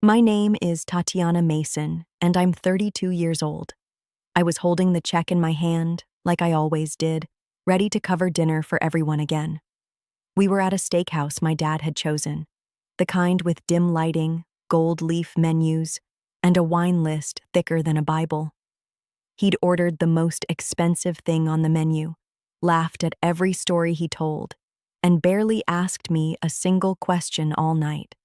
My name is Tatiana Mason, and I'm 32 years old. I was holding the check in my hand, like I always did, ready to cover dinner for everyone again. We were at a steakhouse my dad had chosen, the kind with dim lighting, gold leaf menus, and a wine list thicker than a Bible. He'd ordered the most expensive thing on the menu, laughed at every story he told, and barely asked me a single question all night.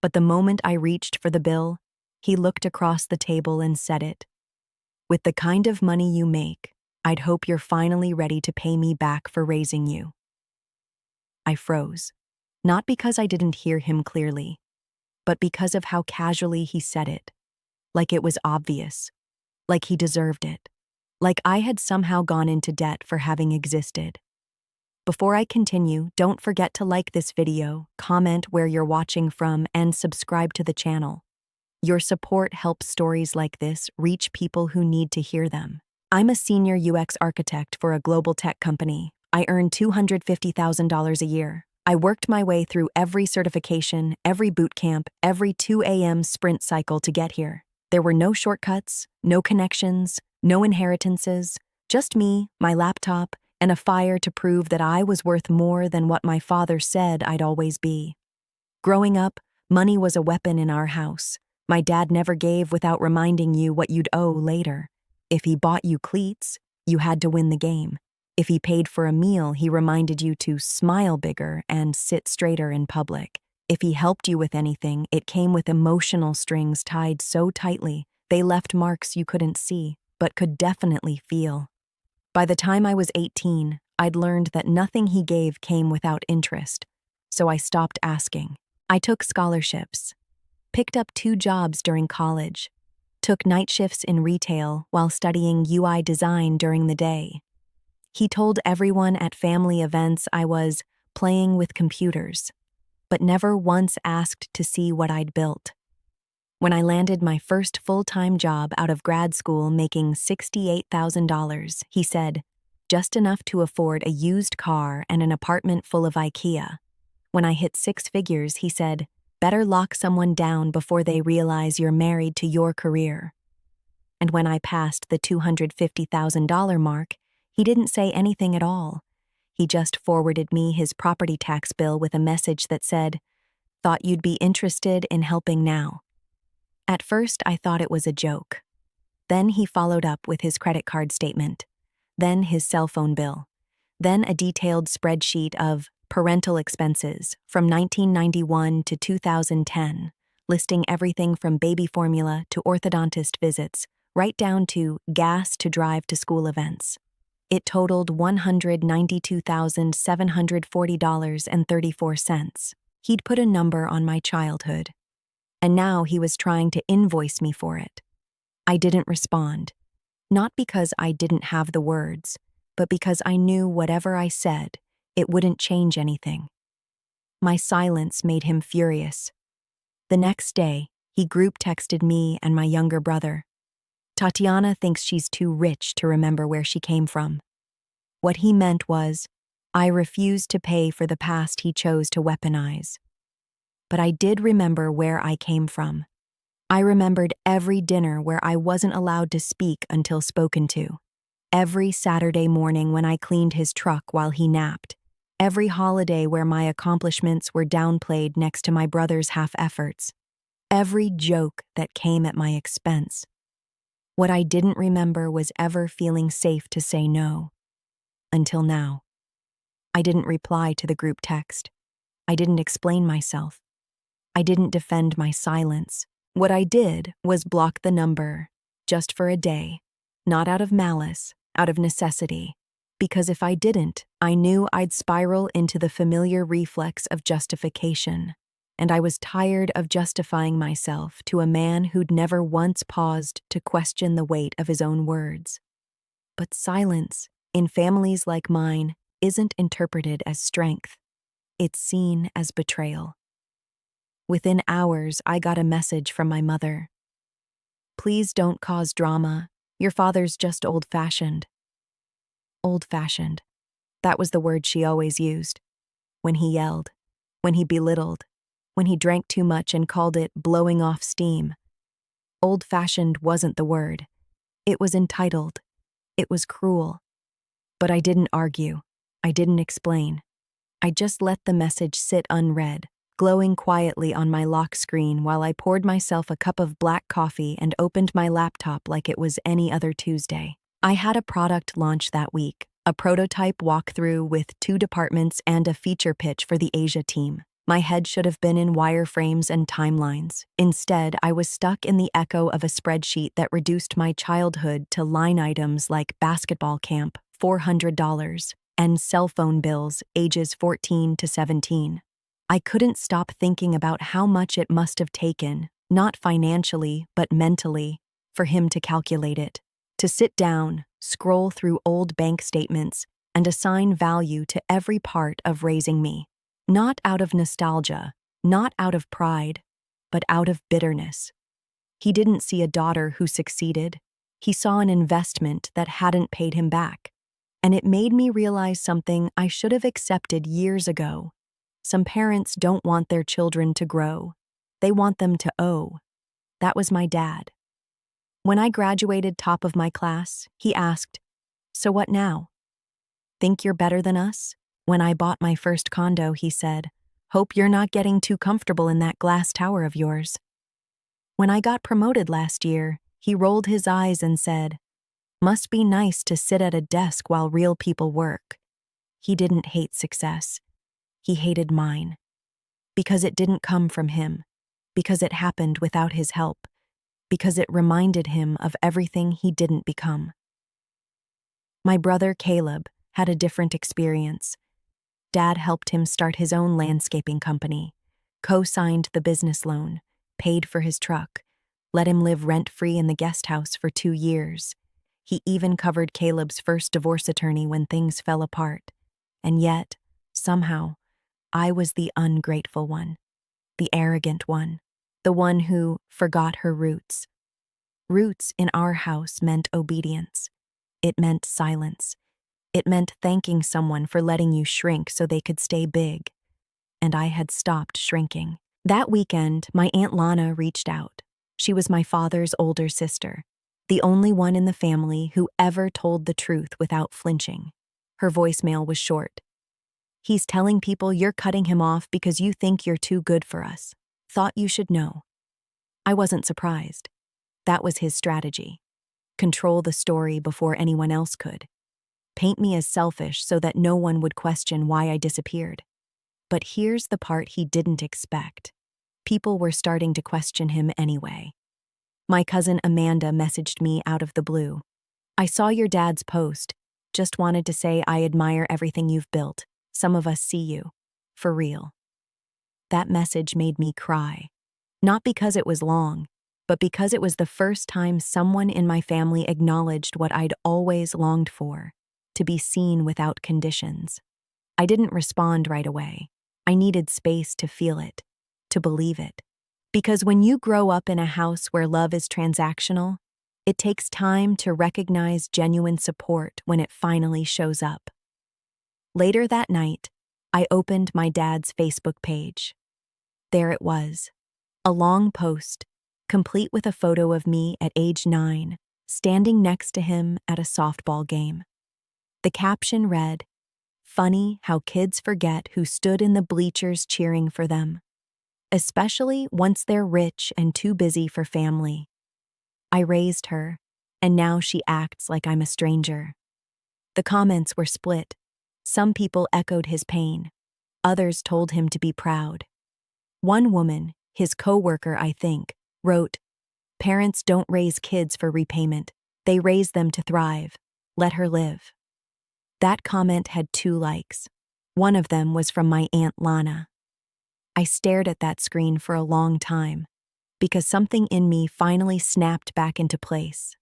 But the moment I reached for the bill, he looked across the table and said it. "With the kind of money you make, I'd hope you're finally ready to pay me back for raising you." I froze, not because I didn't hear him clearly, but because of how casually he said it, like it was obvious, like he deserved it, like I had somehow gone into debt for having existed. Before I continue, don't forget to like this video, comment where you're watching from, and subscribe to the channel. Your support helps stories like this reach people who need to hear them. I'm a senior UX architect for a global tech company. I earn $250,000 a year. I worked my way through every certification, every boot camp, every 2 a.m. sprint cycle to get here. There were no shortcuts, no connections, no inheritances, just me, my laptop, and a fire to prove that I was worth more than what my father said I'd always be. Growing up, money was a weapon in our house. My dad never gave without reminding you what you'd owe later. If he bought you cleats, you had to win the game. If he paid for a meal, he reminded you to smile bigger and sit straighter in public. If he helped you with anything, it came with emotional strings tied so tightly, they left marks you couldn't see, but could definitely feel. By the time I was 18, I'd learned that nothing he gave came without interest, so I stopped asking. I took scholarships, picked up 2 jobs during college, took night shifts in retail while studying UI design during the day. He told everyone at family events I was playing with computers, but never once asked to see what I'd built. When I landed my first full-time job out of grad school making $68,000, he said, "Just enough to afford a used car and an apartment full of IKEA." When I hit 6 figures, he said, "Better lock someone down before they realize you're married to your career." And when I passed the $250,000 mark, he didn't say anything at all. He just forwarded me his property tax bill with a message that said, "Thought you'd be interested in helping now." At first, I thought it was a joke. Then he followed up with his credit card statement, then his cell phone bill, then a detailed spreadsheet of parental expenses from 1991 to 2010, listing everything from baby formula to orthodontist visits, right down to gas to drive to school events. It totaled $192,740.34. He'd put a number on my childhood, and now he was trying to invoice me for it. I didn't respond, not because I didn't have the words, but because I knew whatever I said, it wouldn't change anything. My silence made him furious. The next day, he group texted me and my younger brother. "Tatiana thinks she's too rich to remember where she came from." What he meant was, I refused to pay for the past he chose to weaponize. But I did remember where I came from. I remembered every dinner where I wasn't allowed to speak until spoken to. Every Saturday morning when I cleaned his truck while he napped. Every holiday where my accomplishments were downplayed next to my brother's half-efforts. Every joke that came at my expense. What I didn't remember was ever feeling safe to say no. Until now. I didn't reply to the group text. I didn't explain myself. I didn't defend my silence. What I did was block the number, just for a day, not out of malice, out of necessity. Because if I didn't, I knew I'd spiral into the familiar reflex of justification. And I was tired of justifying myself to a man who'd never once paused to question the weight of his own words. But silence, in families like mine, isn't interpreted as strength. It's seen as betrayal. Within hours, I got a message from my mother. "Please don't cause drama. Your father's just old-fashioned." Old-fashioned. That was the word she always used. When he yelled, when he belittled, when he drank too much and called it blowing off steam. Old-fashioned wasn't the word. It was entitled. It was cruel. But I didn't argue. I didn't explain. I just let the message sit unread, glowing quietly on my lock screen while I poured myself a cup of black coffee and opened my laptop like it was any other Tuesday. I had a product launch that week, a prototype walkthrough with 2 departments and a feature pitch for the Asia team. My head should have been in wireframes and timelines. Instead, I was stuck in the echo of a spreadsheet that reduced my childhood to line items like basketball camp, $400, and cell phone bills, ages 14 to 17. I couldn't stop thinking about how much it must have taken, not financially, but mentally, for him to calculate it. To sit down, scroll through old bank statements, and assign value to every part of raising me. Not out of nostalgia, not out of pride, but out of bitterness. He didn't see a daughter who succeeded. He saw an investment that hadn't paid him back. And it made me realize something I should have accepted years ago. Some parents don't want their children to grow. They want them to owe. That was my dad. When I graduated top of my class, he asked, "So what now? Think you're better than us?" When I bought my first condo, he said, "Hope you're not getting too comfortable in that glass tower of yours." When I got promoted last year, he rolled his eyes and said, "Must be nice to sit at a desk while real people work." He didn't hate success. He hated mine. Because it didn't come from him. Because it happened without his help. Because it reminded him of everything he didn't become. My brother Caleb had a different experience. Dad helped him start his own landscaping company, co-signed the business loan, paid for his truck, let him live rent-free in the guest house for 2 years. He even covered Caleb's first divorce attorney when things fell apart. And yet, somehow, I was the ungrateful one, the arrogant one, the one who forgot her roots. Roots in our house meant obedience. It meant silence. It meant thanking someone for letting you shrink so they could stay big. And I had stopped shrinking. That weekend, my Aunt Lana reached out. She was my father's older sister, the only one in the family who ever told the truth without flinching. Her voicemail was short. "He's telling people you're cutting him off because you think you're too good for us. Thought you should know." I wasn't surprised. That was his strategy. Control the story before anyone else could. Paint me as selfish so that no one would question why I disappeared. But here's the part he didn't expect. People were starting to question him anyway. My cousin Amanda messaged me out of the blue. "I saw your dad's post. Just wanted to say I admire everything you've built. Some of us see you. For real." That message made me cry. Not because it was long, but because it was the first time someone in my family acknowledged what I'd always longed for, to be seen without conditions. I didn't respond right away. I needed space to feel it, to believe it. Because when you grow up in a house where love is transactional, it takes time to recognize genuine support when it finally shows up. Later that night, I opened my dad's Facebook page. There it was, a long post, complete with a photo of me at age 9, standing next to him at a softball game. The caption read, "Funny how kids forget who stood in the bleachers cheering for them, especially once they're rich and too busy for family. I raised her, and now she acts like I'm a stranger." The comments were split. Some people echoed his pain. Others told him to be proud. One woman, his co-worker I think, wrote, "Parents don't raise kids for repayment. They raise them to thrive. Let her live." That comment had 2 likes. One of them was from my Aunt Lana. I stared at that screen for a long time, because something in me finally snapped back into place.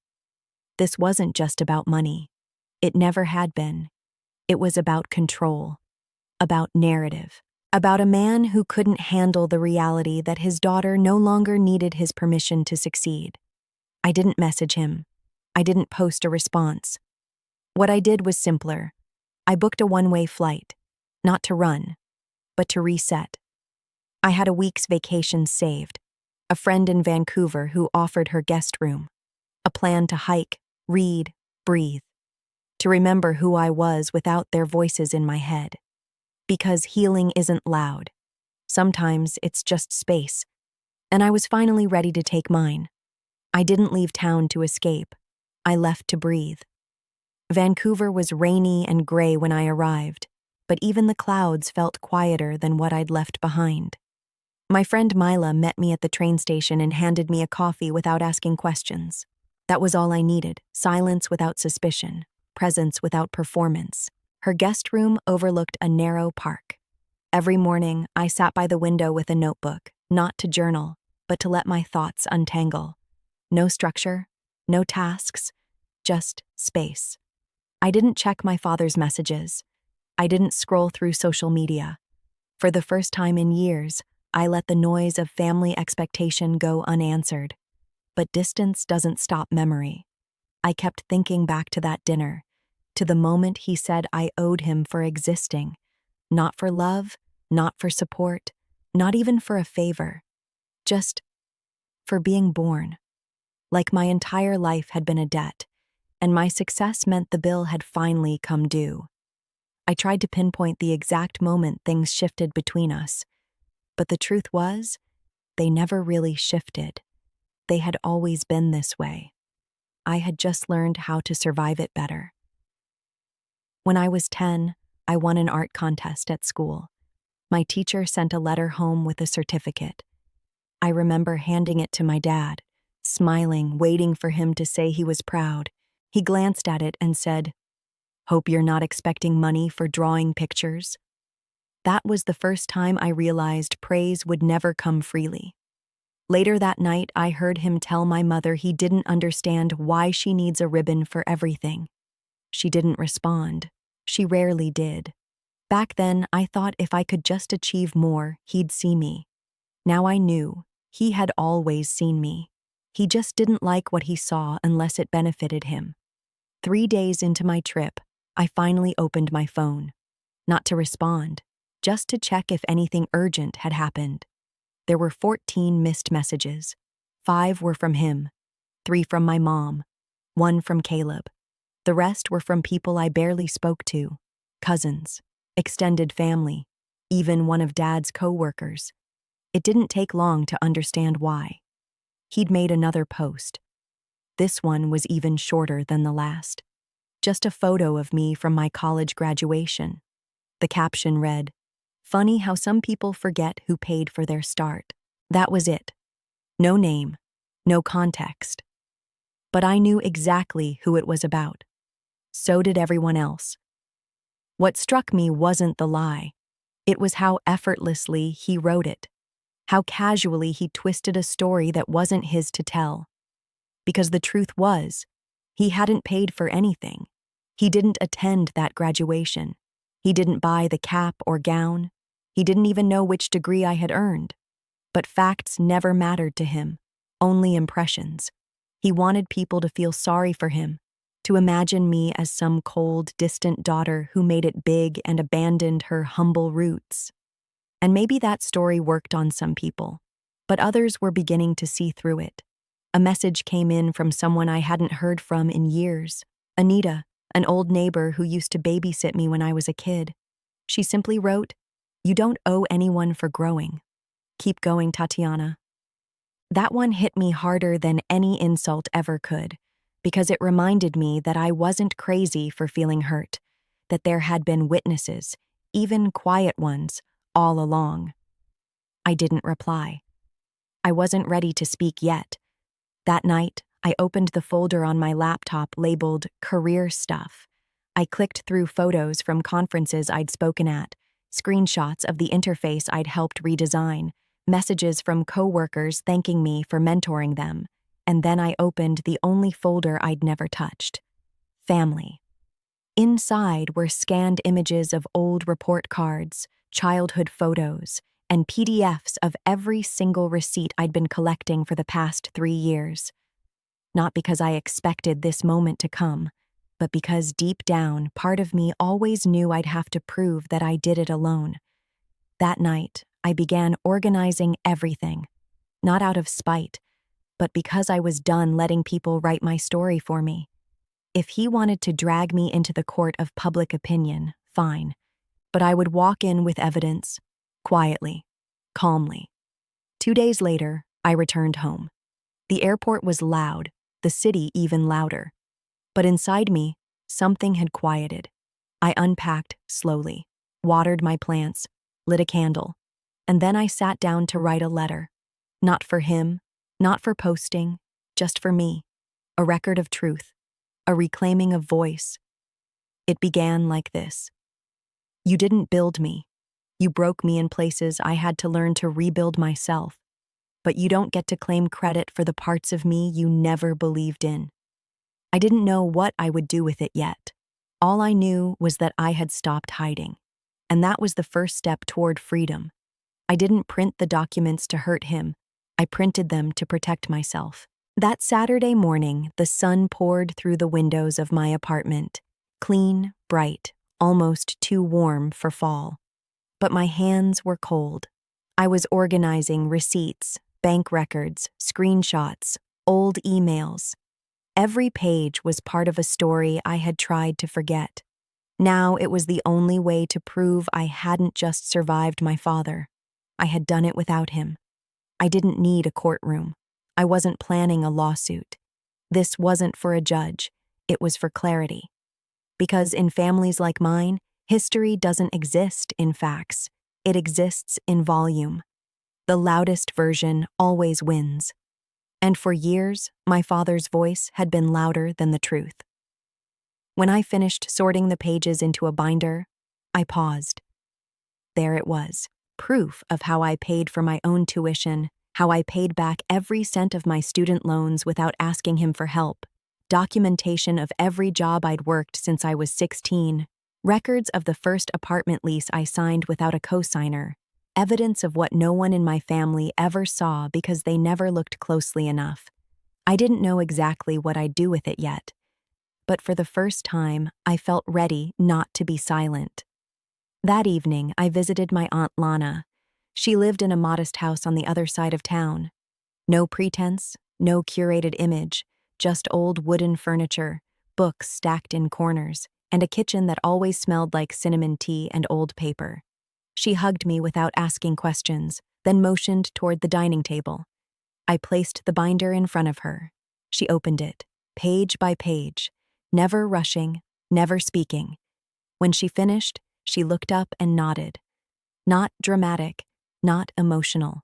This wasn't just about money. It never had been. It was about control, about narrative, about a man who couldn't handle the reality that his daughter no longer needed his permission to succeed. I didn't message him. I didn't post a response. What I did was simpler. I booked a one-way flight, not to run, but to reset. I had a week's vacation saved, a friend in Vancouver who offered her guest room, a plan to hike, read, breathe, to remember who I was without their voices in my head. Because healing isn't loud. Sometimes it's just space. And I was finally ready to take mine. I didn't leave town to escape. I left to breathe. Vancouver was rainy and gray when I arrived, but even the clouds felt quieter than what I'd left behind. My friend Mila met me at the train station and handed me a coffee without asking questions. That was all I needed: silence without suspicion, presence without performance. Her guest room overlooked a narrow park. Every morning, I sat by the window with a notebook, not to journal, but to let my thoughts untangle. No structure, no tasks, just space. I didn't check my father's messages. I didn't scroll through social media. For the first time in years, I let the noise of family expectation go unanswered. But distance doesn't stop memory. I kept thinking back to that dinner, to the moment he said I owed him for existing, not for love, not for support, not even for a favor, just for being born. Like my entire life had been a debt, and my success meant the bill had finally come due. I tried to pinpoint the exact moment things shifted between us, but the truth was, they never really shifted. They had always been this way. I had just learned how to survive it better. When I was 10, I won an art contest at school. My teacher sent a letter home with a certificate. I remember handing it to my dad, smiling, waiting for him to say he was proud. He glanced at it and said, "Hope you're not expecting money for drawing pictures." That was the first time I realized praise would never come freely. Later that night, I heard him tell my mother he didn't understand why she needs a ribbon for everything. She didn't respond. She rarely did. Back then, I thought if I could just achieve more, he'd see me. Now I knew. He had always seen me. He just didn't like what he saw unless it benefited him. 3 days into my trip, I finally opened my phone. Not to respond, just to check if anything urgent had happened. There were 14 missed messages. 5 were from him, 3 from my mom, 1 from Caleb. The rest were from people I barely spoke to: cousins, extended family, even one of Dad's co-workers. It didn't take long to understand why. He'd made another post. This one was even shorter than the last. Just a photo of me from my college graduation. The caption read, "Funny how some people forget who paid for their start." That was it. No name, no context. But I knew exactly who it was about. So did everyone else. What struck me wasn't the lie. It was how effortlessly he wrote it. How casually he twisted a story that wasn't his to tell. Because the truth was, he hadn't paid for anything. He didn't attend that graduation. He didn't buy the cap or gown. He didn't even know which degree I had earned. But facts never mattered to him, only impressions. He wanted people to feel sorry for him, to imagine me as some cold, distant daughter who made it big and abandoned her humble roots. And maybe that story worked on some people, but others were beginning to see through it. A message came in from someone I hadn't heard from in years. Anita, an old neighbor who used to babysit me when I was a kid. She simply wrote, "You don't owe anyone for growing. Keep going, Tatiana." That one hit me harder than any insult ever could, because it reminded me that I wasn't crazy for feeling hurt, that there had been witnesses, even quiet ones, all along. I didn't reply. I wasn't ready to speak yet. That night, I opened the folder on my laptop labeled Career Stuff. I clicked through photos from conferences I'd spoken at, screenshots of the interface I'd helped redesign, messages from coworkers thanking me for mentoring them, and then I opened the only folder I'd never touched: Family. Inside were scanned images of old report cards, childhood photos, and PDFs of every single receipt I'd been collecting for the past 3 years. Not because I expected this moment to come, but because deep down, part of me always knew I'd have to prove that I did it alone. That night, I began organizing everything, not out of spite, but because I was done letting people write my story for me. If he wanted to drag me into the court of public opinion, fine, but I would walk in with evidence, quietly, calmly. 2 days later, I returned home. The airport was loud, the city even louder. But inside me, something had quieted. I unpacked slowly, watered my plants, lit a candle, and then I sat down to write a letter. Not for him, not for posting, just for me. A record of truth, a reclaiming of voice. It began like this. You didn't build me. You broke me in places I had to learn to rebuild myself. But you don't get to claim credit for the parts of me you never believed in. I didn't know what I would do with it yet. All I knew was that I had stopped hiding. And that was the first step toward freedom. I didn't print the documents to hurt him. I printed them to protect myself. That Saturday morning, the sun poured through the windows of my apartment. Clean, bright, almost too warm for fall. But my hands were cold. I was organizing receipts, bank records, screenshots, old emails. Every page was part of a story I had tried to forget. Now it was the only way to prove I hadn't just survived my father. I had done it without him. I didn't need a courtroom. I wasn't planning a lawsuit. This wasn't for a judge. It was for clarity. Because in families like mine, history doesn't exist in facts. It exists in volume. The loudest version always wins. And for years, my father's voice had been louder than the truth. When I finished sorting the pages into a binder, I paused. There it was, proof of how I paid for my own tuition, how I paid back every cent of my student loans without asking him for help, documentation of every job I'd worked since I was 16, records of the first apartment lease I signed without a cosigner, evidence of what no one in my family ever saw because they never looked closely enough. I didn't know exactly what I'd do with it yet, but for the first time, I felt ready not to be silent. That evening, I visited my Aunt Lana. She lived in a modest house on the other side of town. No pretense, no curated image, just old wooden furniture, books stacked in corners, and a kitchen that always smelled like cinnamon tea and old paper. She hugged me without asking questions, then motioned toward the dining table. I placed the binder in front of her. She opened it, page by page, never rushing, never speaking. When she finished, she looked up and nodded. Not dramatic, not emotional,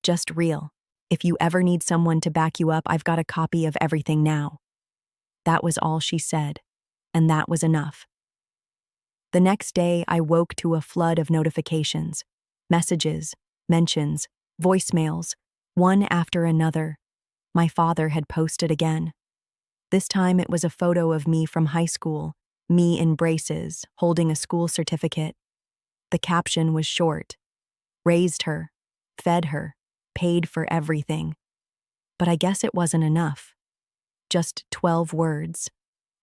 just real. If you ever need someone to back you up, I've got a copy of everything now. That was all she said, and that was enough. The next day, I woke to a flood of notifications, messages, mentions, voicemails, one after another. My father had posted again. This time it was a photo of me from high school, me in braces, holding a school certificate. The caption was short. Raised her, fed her, paid for everything. But I guess it wasn't enough. Just 12 words.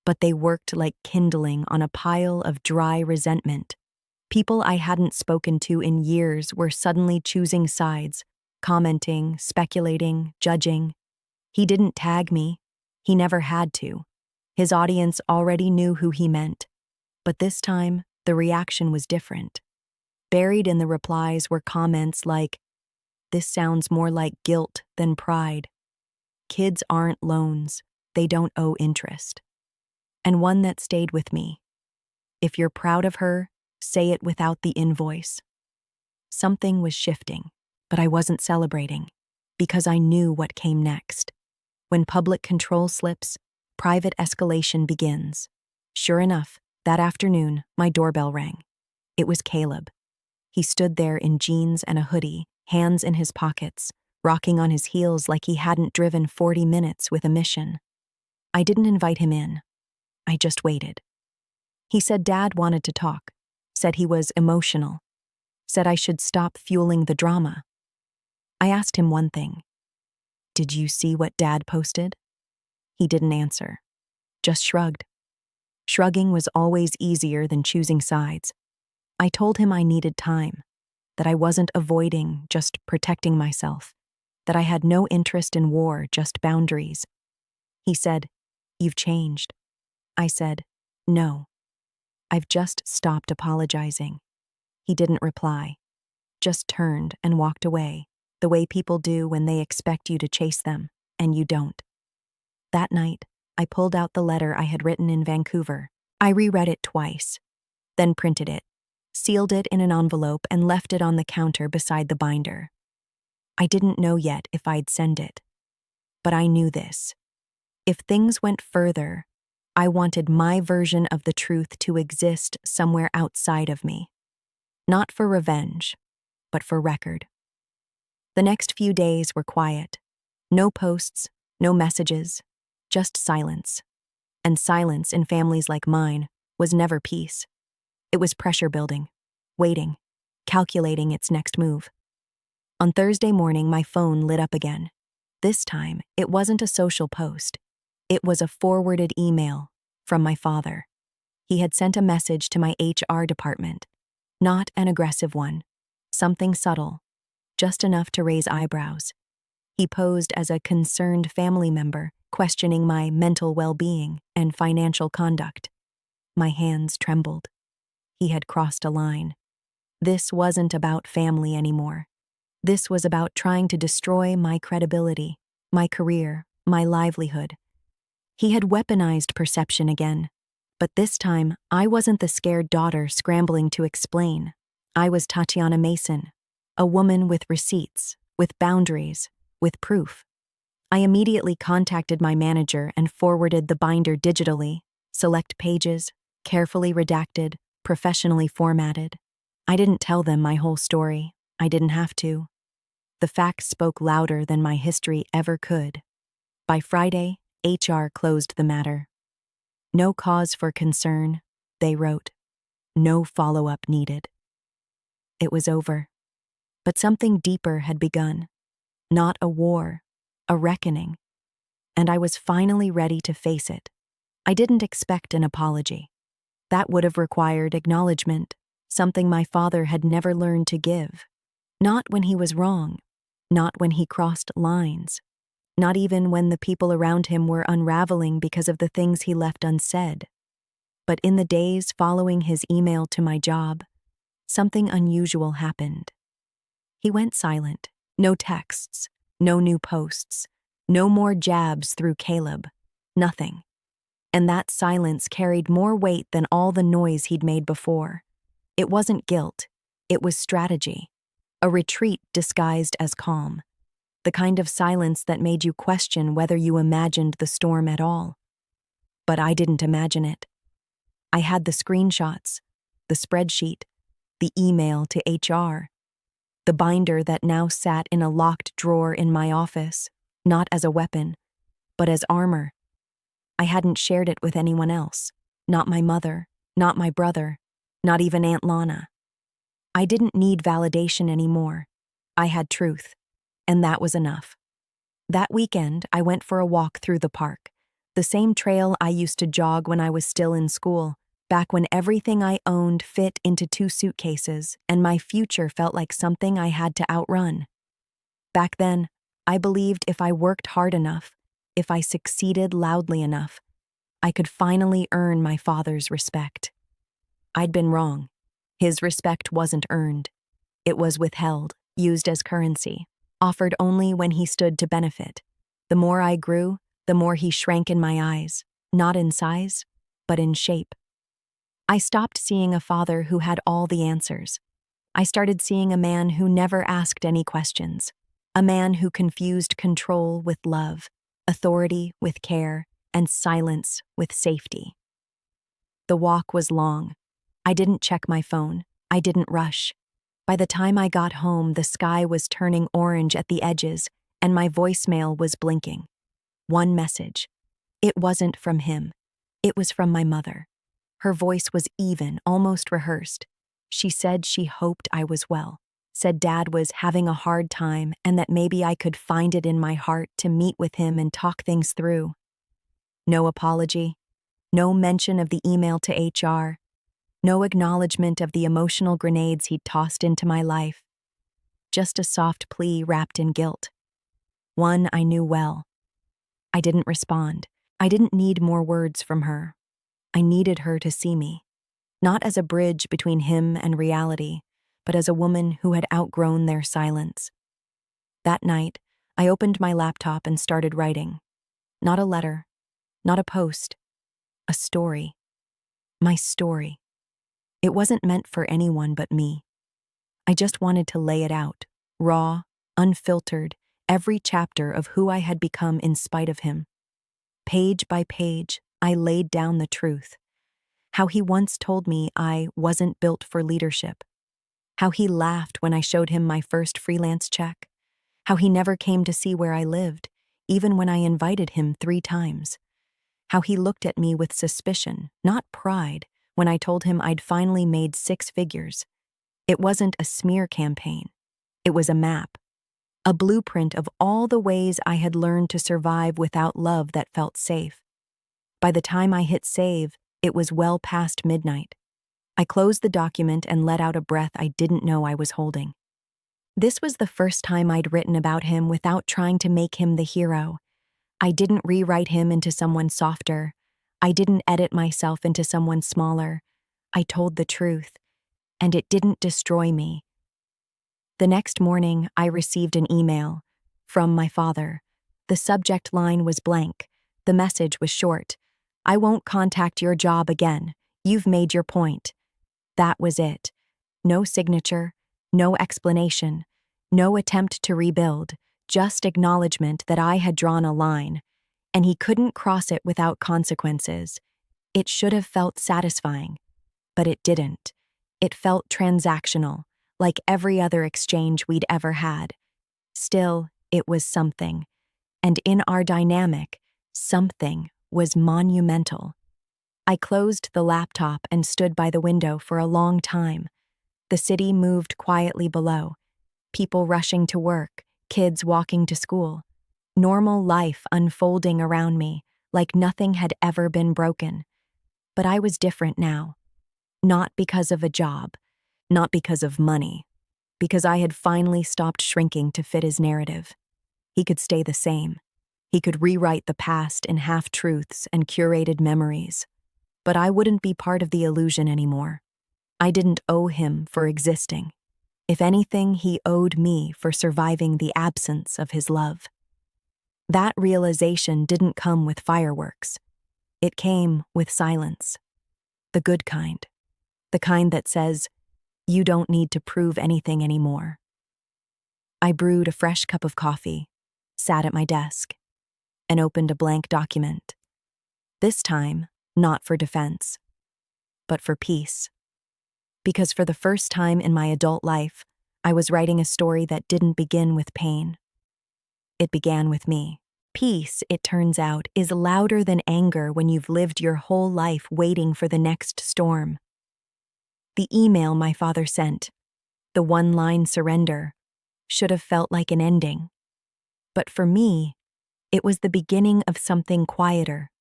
But they worked like kindling on a pile of dry resentment. People I hadn't spoken to in years were suddenly choosing sides, commenting, speculating, judging. He didn't tag me. He never had to. His audience already knew who he meant. But this time, the reaction was different. Buried in the replies were comments like, "This sounds more like guilt than pride. Kids aren't loans. They don't owe interest." And one that stayed with me. "If you're proud of her, say it without the invoice." Something was shifting, but I wasn't celebrating, because I knew what came next. When public control slips, private escalation begins. Sure enough, that afternoon, my doorbell rang. It was Caleb. He stood there in jeans and a hoodie, hands in his pockets, rocking on his heels like he hadn't driven 40 minutes with a mission. I didn't invite him in. I just waited. He said Dad wanted to talk, said he was emotional, said I should stop fueling the drama. I asked him one thing. "Did you see what Dad posted?" He didn't answer, just shrugged. Shrugging was always easier than choosing sides. I told him I needed time. that I wasn't avoiding, just protecting myself, that I had no interest in war, just boundaries. He said, "You've changed." I said, "No, I've just stopped apologizing." He didn't reply, just turned and walked away, the way people do when they expect you to chase them, and you don't. That night, I pulled out the letter I had written in Vancouver. I reread it twice, then printed it, sealed it in an envelope, and left it on the counter beside the binder. I didn't know yet if I'd send it, but I knew this. If things went further, I wanted my version of the truth to exist somewhere outside of me. Not for revenge, but for record. The next few days were quiet. No posts, no messages, just silence. And silence in families like mine was never peace. It was pressure building, waiting, calculating its next move. On Thursday morning, my phone lit up again. This time, it wasn't a social post. It was a forwarded email from my father. He had sent a message to my HR department. Not an aggressive one. Something subtle, just enough to raise eyebrows. He posed as a concerned family member, questioning my mental well-being and financial conduct. My hands trembled. He had crossed a line. This wasn't about family anymore. This was about trying to destroy my credibility, my career, my livelihood. He had weaponized perception again. But this time, I wasn't the scared daughter scrambling to explain. I was Tatiana Mason, a woman with receipts, with boundaries, with proof. I immediately contacted my manager and forwarded the binder digitally, select pages, carefully redacted, professionally formatted. I didn't tell them my whole story. I didn't have to. The facts spoke louder than my history ever could. By Friday, HR closed the matter. No cause for concern, they wrote. No follow-up needed. It was over. But something deeper had begun. Not a war, a reckoning. And I was finally ready to face it. I didn't expect an apology. That would have required acknowledgement, something my father had never learned to give. Not when he was wrong, not when he crossed lines, not even when the people around him were unraveling because of the things he left unsaid. But in the days following his email to my job, something unusual happened. He went silent. No texts, no new posts, no more jabs through Caleb, nothing. And that silence carried more weight than all the noise he'd made before. It wasn't guilt, it was strategy, a retreat disguised as calm, the kind of silence that made you question whether you imagined the storm at all. But I didn't imagine it. I had the screenshots, the spreadsheet, the email to HR, the binder that now sat in a locked drawer in my office, not as a weapon, but as armor. I hadn't shared it with anyone else, not my mother, not my brother, not even Aunt Lana. I didn't need validation anymore. I had truth, and that was enough. That weekend, I went for a walk through the park, the same trail I used to jog when I was still in school, back when everything I owned fit into 2 suitcases and my future felt like something I had to outrun. Back then, I believed if I worked hard enough, if I succeeded loudly enough, I could finally earn my father's respect. I'd been wrong. His respect wasn't earned. It was withheld, used as currency, offered only when he stood to benefit. The more I grew, the more he shrank in my eyes, not in size, but in shape. I stopped seeing a father who had all the answers. I started seeing a man who never asked any questions, a man who confused control with love, authority with care, and silence with safety. The walk was long. I didn't check my phone. I didn't rush. By the time I got home, the sky was turning orange at the edges, and my voicemail was blinking. One message. It wasn't from him. It was from my mother. Her voice was even, almost rehearsed. She said she hoped I was well, said Dad was having a hard time and that maybe I could find it in my heart to meet with him and talk things through. No apology, no mention of the email to HR, No acknowledgement of the emotional grenades he'd tossed into my life. Just a soft plea wrapped in guilt. One I knew well. I didn't respond. I didn't need more words from her. I needed her to see me. Not as a bridge between him and reality, but as a woman who had outgrown their silence. That night, I opened my laptop and started writing. Not a letter, not a post, a story. My story. It wasn't meant for anyone but me. I just wanted to lay it out, raw, unfiltered, every chapter of who I had become in spite of him. Page by page, I laid down the truth. How he once told me I wasn't built for leadership. How he laughed when I showed him my first freelance check. How he never came to see where I lived, even when I invited him 3 times. How he looked at me with suspicion, not pride, when I told him I'd finally made 6 figures. It wasn't a smear campaign. It was a map. A blueprint of all the ways I had learned to survive without love that felt safe. By the time I hit save, it was well past midnight. I closed the document and let out a breath I didn't know I was holding. This was the first time I'd written about him without trying to make him the hero. I didn't rewrite him into someone softer. I didn't edit myself into someone smaller. I told the truth, and it didn't destroy me. The next morning, I received an email from my father. The subject line was blank. The message was short. "I won't contact your job again. You've made your point." That was it. No signature, no explanation, no attempt to rebuild, just acknowledgement that I had drawn a line, and he couldn't cross it without consequences. It should have felt satisfying, but it didn't. It felt transactional, like every other exchange we'd ever had. Still, it was something. And in our dynamic, something was monumental. I closed the laptop and stood by the window for a long time. The city moved quietly below. People rushing to work, kids walking to school. Normal life unfolding around me, like nothing had ever been broken. But I was different now. Not because of a job, not because of money, because I had finally stopped shrinking to fit his narrative. He could stay the same. He could rewrite the past in half-truths and curated memories. But I wouldn't be part of the illusion anymore. I didn't owe him for existing. If anything, he owed me for surviving the absence of his love. That realization didn't come with fireworks. It came with silence. The good kind. The kind that says, you don't need to prove anything anymore. I brewed a fresh cup of coffee, sat at my desk, and opened a blank document. This time, not for defense, but for peace. Because for the first time in my adult life, I was writing a story that didn't begin with pain. It began with me. Peace, it turns out, is louder than anger when you've lived your whole life waiting for the next storm. The email my father sent, the one-line surrender, should have felt like an ending. But for me, it was the beginning of something quieter,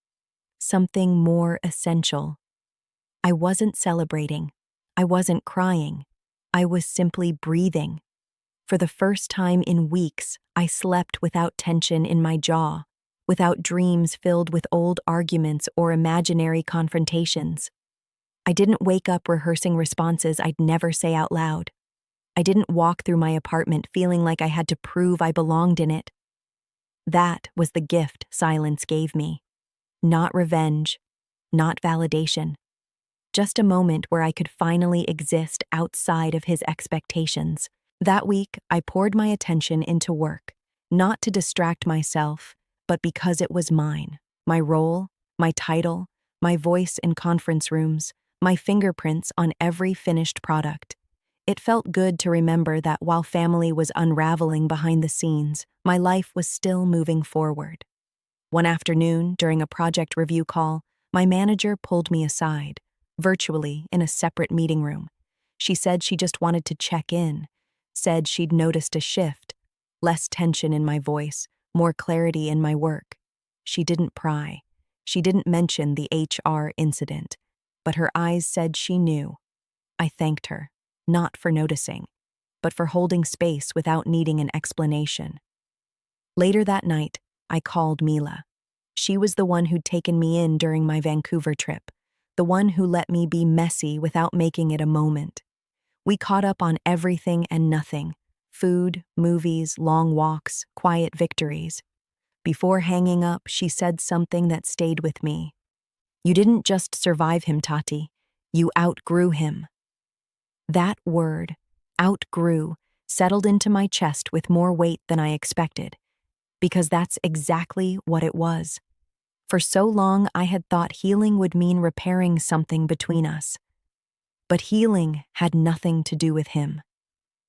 something more essential. I wasn't celebrating. I wasn't crying. I was simply breathing. For the first time in weeks, I slept without tension in my jaw, without dreams filled with old arguments or imaginary confrontations. I didn't wake up rehearsing responses I'd never say out loud. I didn't walk through my apartment feeling like I had to prove I belonged in it. That was the gift silence gave me. Not revenge, not validation. Just a moment where I could finally exist outside of his expectations. That week, I poured my attention into work, not to distract myself, but because it was mine. My role, my title, my voice in conference rooms, my fingerprints on every finished product. It felt good to remember that while family was unraveling behind the scenes, my life was still moving forward. One afternoon, during a project review call, my manager pulled me aside, virtually in a separate meeting room. She said she just wanted to check in, said she'd noticed a shift, less tension in my voice, more clarity in my work. She didn't pry. She didn't mention the HR incident. but her eyes said she knew. I thanked her, not for noticing, but for holding space without needing an explanation. Later that night, I called Mila. She was the one who'd taken me in during my Vancouver trip, the one who let me be messy without making it a moment. We caught up on everything and nothing: food, movies, long walks, quiet victories. Before hanging up, she said something that stayed with me. "You didn't just survive him, Tati. You outgrew him." That word, outgrew, settled into my chest with more weight than I expected, because that's exactly what it was. For so long, I had thought healing would mean repairing something between us. But healing had nothing to do with him.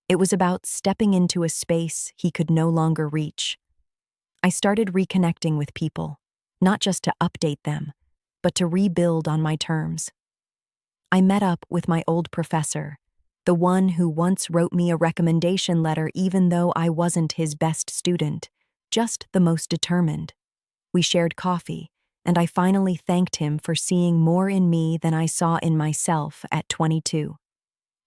It was about stepping into a space he could no longer reach. I started reconnecting with people, not just to update them, but to rebuild on my terms. I met up with my old professor, the one who once wrote me a recommendation letter even though I wasn't his best student, just the most determined. We shared coffee, and I finally thanked him for seeing more in me than I saw in myself at 22.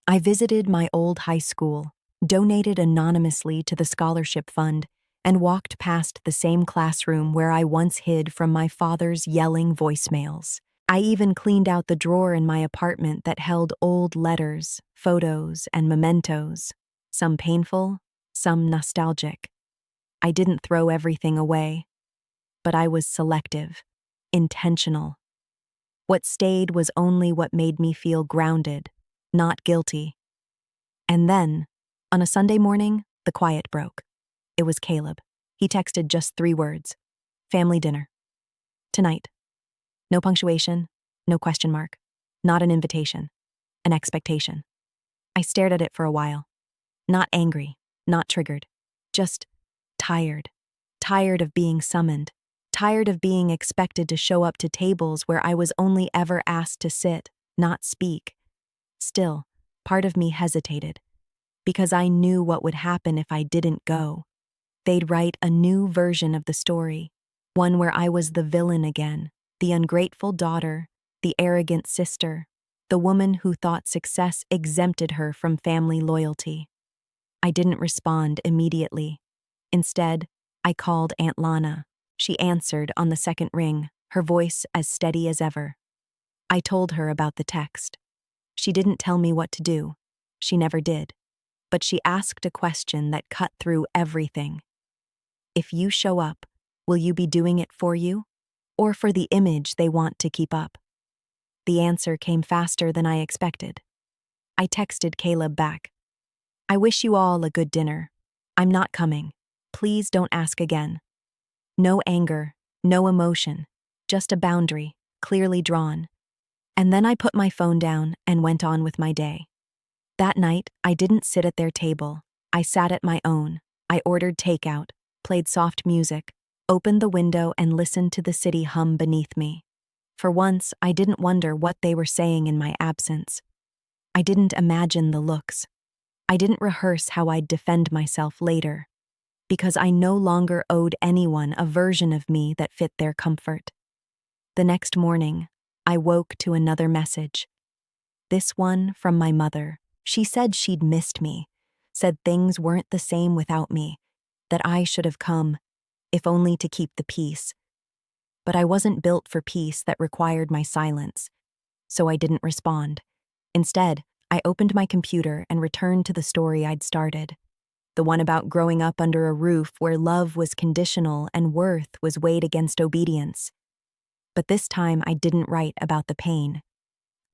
I visited my old high school, donated anonymously to the scholarship fund, and walked past the same classroom where I once hid from my father's yelling voicemails. I even cleaned out the drawer in my apartment that held old letters, photos, and mementos, some painful, some nostalgic. I didn't throw everything away, but I was selective, intentional. What stayed was only what made me feel grounded, not guilty. And then, on a Sunday morning, the quiet broke. It was Caleb. He texted just 3 words: "Family dinner. Tonight." No punctuation, no question mark, not an invitation, an expectation. I stared at it for a while. Not angry, not triggered, just tired. Tired of being summoned. Tired of being expected to show up to tables where I was only ever asked to sit, not speak. Still, part of me hesitated, because I knew what would happen if I didn't go. They'd write a new version of the story, one where I was the villain again, the ungrateful daughter, the arrogant sister, the woman who thought success exempted her from family loyalty. I didn't respond immediately. Instead, I called Aunt Lana. She answered on the second ring, her voice as steady as ever. I told her about the text. She didn't tell me what to do. She never did. But she asked a question that cut through everything. If you show up, will you be doing it for you, or for the image they want to keep up? The answer came faster than I expected. I texted Caleb back. "I wish you all a good dinner. I'm not coming. Please don't ask again." No anger, no emotion, just a boundary, clearly drawn. And then I put my phone down and went on with my day. That night, I didn't sit at their table. I sat at my own. I ordered takeout, played soft music, opened the window and listened to the city hum beneath me. For once, I didn't wonder what they were saying in my absence. I didn't imagine the looks. I didn't rehearse how I'd defend myself later, because I no longer owed anyone a version of me that fit their comfort. The next morning, I woke to another message. This one from my mother. She said she'd missed me, said things weren't the same without me, that I should have come, if only to keep the peace. But I wasn't built for peace that required my silence, so I didn't respond. Instead, I opened my computer and returned to the story I'd started. The one about growing up under a roof where love was conditional and worth was weighed against obedience. But this time I didn't write about the pain.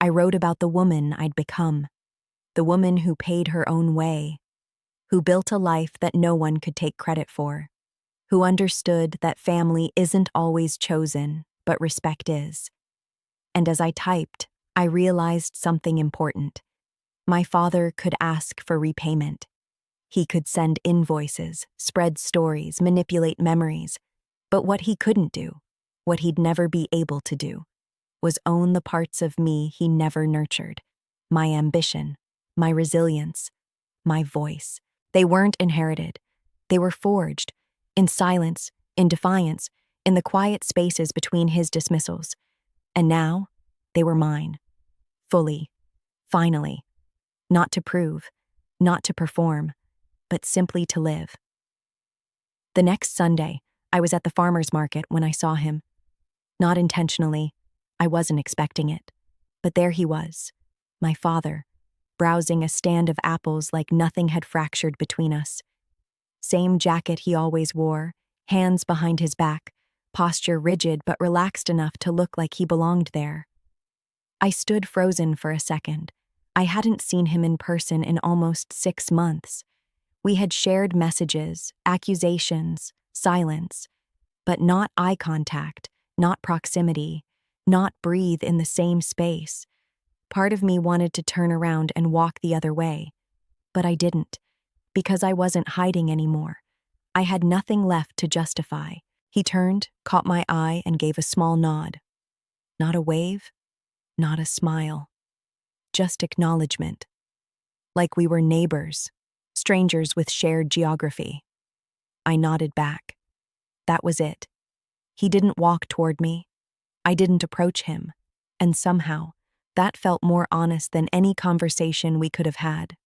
I wrote about the woman I'd become, the woman who paid her own way, who built a life that no one could take credit for, who understood that family isn't always chosen, but respect is. And as I typed, I realized something important. My father could ask for repayment. He could send invoices, spread stories, manipulate memories. But what he couldn't do, what he'd never be able to do, was own the parts of me he never nurtured. My ambition, my resilience, my voice. They weren't inherited. They were forged, in silence, in defiance, in the quiet spaces between his dismissals. And now, they were mine. Fully. Finally. Not to prove, not to perform, but simply to live. The next Sunday, I was at the farmer's market when I saw him. Not intentionally. I wasn't expecting it. But there he was, my father, browsing a stand of apples like nothing had fractured between us. Same jacket he always wore, hands behind his back, posture rigid but relaxed enough to look like he belonged there. I stood frozen for a second. I hadn't seen him in person in almost 6 months. We had shared messages, accusations, silence, but not eye contact, not proximity, not breathe in the same space. Part of me wanted to turn around and walk the other way, but I didn't, because I wasn't hiding anymore. I had nothing left to justify. He turned, caught my eye, and gave a small nod. Not a wave, not a smile. Just acknowledgement. Like we were neighbors, strangers with shared geography. I nodded back. That was it. He didn't walk toward me. I didn't approach him. And somehow, that felt more honest than any conversation we could have had.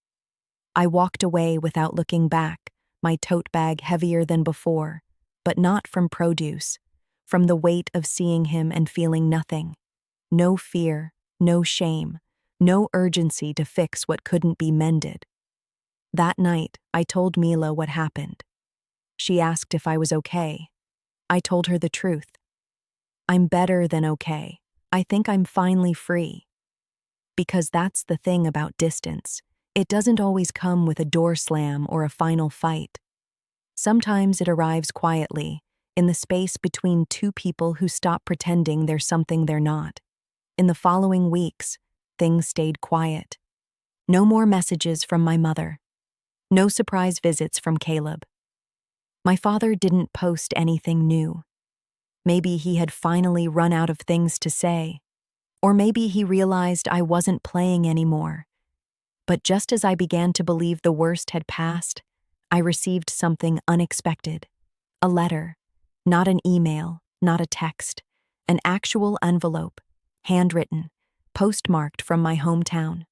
I walked away without looking back, my tote bag heavier than before, but not from produce, from the weight of seeing him and feeling nothing. No fear, no shame, no urgency to fix what couldn't be mended. That night, I told Mila what happened. She asked if I was okay. I told her the truth. I'm better than okay. I think I'm finally free. Because that's the thing about distance. It doesn't always come with a door slam or a final fight. Sometimes it arrives quietly, in the space between two people who stop pretending they're something they're not. In the following weeks, things stayed quiet. No more messages from my mother. No surprise visits from Caleb. My father didn't post anything new. Maybe he had finally run out of things to say. Or maybe he realized I wasn't playing anymore. But just as I began to believe the worst had passed, I received something unexpected. A letter. Not an email, not a text. An actual envelope, handwritten, postmarked from my hometown.